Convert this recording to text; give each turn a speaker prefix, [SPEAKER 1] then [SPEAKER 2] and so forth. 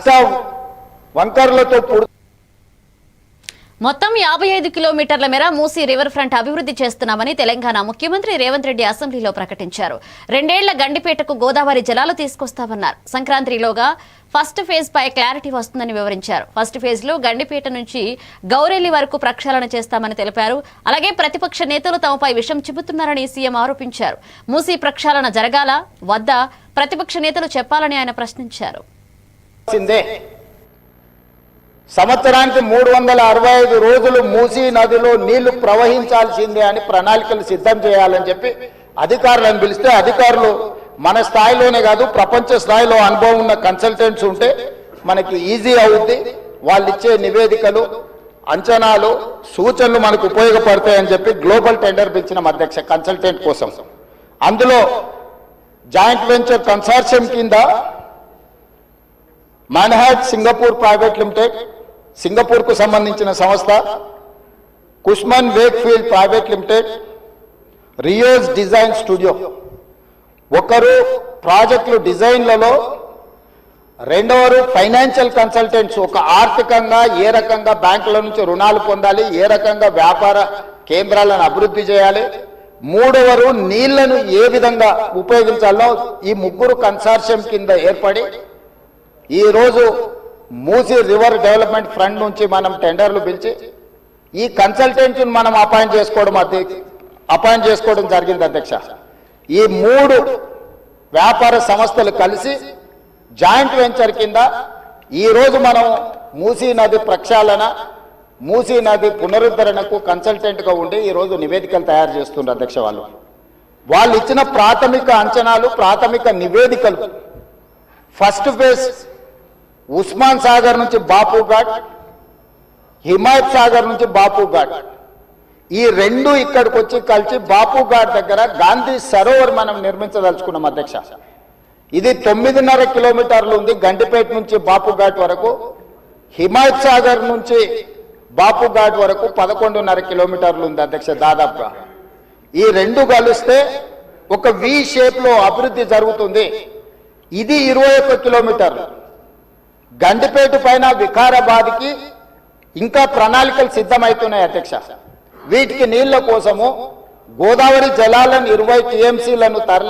[SPEAKER 1] అష్ట వంకర్లతో
[SPEAKER 2] మొత్తం 55 కిలోమీటర్ల మేర మూసీ రివర్ ఫ్రంట్ అభివృద్ధి చేస్తున్నామని తెలంగాణ ముఖ్యమంత్రి రేవంత్ రెడ్డి అసెంబ్లీలో ప్రకటించారు. 2 ఏళ్ల గండిపేటకు గోదావరి జలాలు తీసుకొస్తామన్నారు. సంక్రాంతిలోగా ఫస్ట్ ఫేజ్ పై క్లారిటీ వస్తుందని వివరించారు. ఫస్ట్ ఫేజ్ లో గండిపేట నుంచి గౌరెల్లి వరకు ప్రక్షాళన చేస్తామని తెలిపారు. అలాగే ప్రతిపక్ష నేతలు తమపై విషం చిబుతున్నారని సీఎం ఆరోపించారు. మూసీ ప్రక్షాళన జరగాలా వద్దా ప్రతిపక్ష నేతలు చెప్పాలని ఆయన ప్రశ్నించారు.
[SPEAKER 1] సంవత్సరానికి 365 రోజులు మూసీ నదిలో నీళ్లు ప్రవహించాల్సిందే అని ప్రణాళికలు సిద్ధం చేయాలని చెప్పి అధికారులను పిలిస్తే అధికారులు మన స్థాయిలోనే కాదు ప్రపంచ స్థాయిలో అనుభవం ఉన్న కన్సల్టెంట్స్ ఉంటే మనకి ఈజీ అవుద్ది. వాళ్ళు ఇచ్చే నివేదికలు అంచనాలు సూచనలు మనకు ఉపయోగపడతాయని చెప్పి గ్లోబల్ టెండర్ పిలిచిన అధ్యక్ష కన్సల్టెంట్ కోసం. అందులో జాయింట్ వెంచర్ కన్సార్షియం కింద Meinhardt Singapore private limited Singapore కు సంబంధించిన సంస్థ, Cushman Wakefield private limited, Rios design studio ఒకరు ప్రాజెక్టులు డిజైన్లలో, రెండవరు ఫైనాన్షియల్ కన్సల్టెంట్స్ ఒక ఆర్థికంగా ఏ రకంగా బ్యాంకుల నుంచి రుణాలు పొందాలి, ఏ రకంగా వ్యాపార కేంద్రాలను అభివృద్ధి చేయాలి, మూడవరు నీళ్లను ఏ విధంగా ఉపయోగించాలో ఈ ముగ్గురు కన్సార్షియం కింద ఏర్పడి ఈ రోజు మూసీ రివర్ డెవలప్మెంట్ ఫ్రంట్ నుంచి మనం టెండర్లు పిలిచి ఈ కన్సల్టెంట్ మనం అపాయింట్ చేసుకోవడం జరిగింది అధ్యక్ష. ఈ 3 వ్యాపార సంస్థలు కలిసి జాయింట్ వెంచర్ కింద ఈ రోజు మనం మూసీ నది ప్రక్షాళన, మూసీ నది పునరుద్ధరణకు కన్సల్టెంట్ గా ఉండి ఈ రోజు నివేదికలు తయారు చేస్తున్నారు అధ్యక్ష. వాళ్ళు ఇచ్చిన ప్రాథమిక అంచనాలు, ప్రాథమిక నివేదికలు ఫస్ట్ ఫేజ్ ఉస్మాన్ సాగర్ నుంచి బాపు ఘాట్, హిమాయత్ సాగర్ నుంచి బాపు ఘాట్, ఈ 2 ఇక్కడికి వచ్చి కలిసి బాపు ఘాట్ దగ్గర గాంధీ సరోవర్ మనం నిర్మించదలుచుకున్నాం అధ్యక్ష. ఇది 9.5 కిలోమీటర్లు ఉంది గండిపేట నుంచి బాపు ఘాట్ వరకు. హిమాయత్ సాగర్ నుంచి బాపు ఘాట్ వరకు 11.5 కిలోమీటర్లు ఉంది అధ్యక్ష దాదాపుగా. ఈ 2 కలిస్తే ఒక వి షేప్ లో అభివృద్ధి జరుగుతుంది. ఇది 21 కిలోమీటర్లు. గండిపేట పైన వికారాబాద్కి ఇంకా ప్రణాళికలు సిద్ధమవుతున్నాయి అధ్యక్ష. వీటికి నీళ్ల కోసము గోదావరి జలాలను 20 టీఎంసీలను తరలి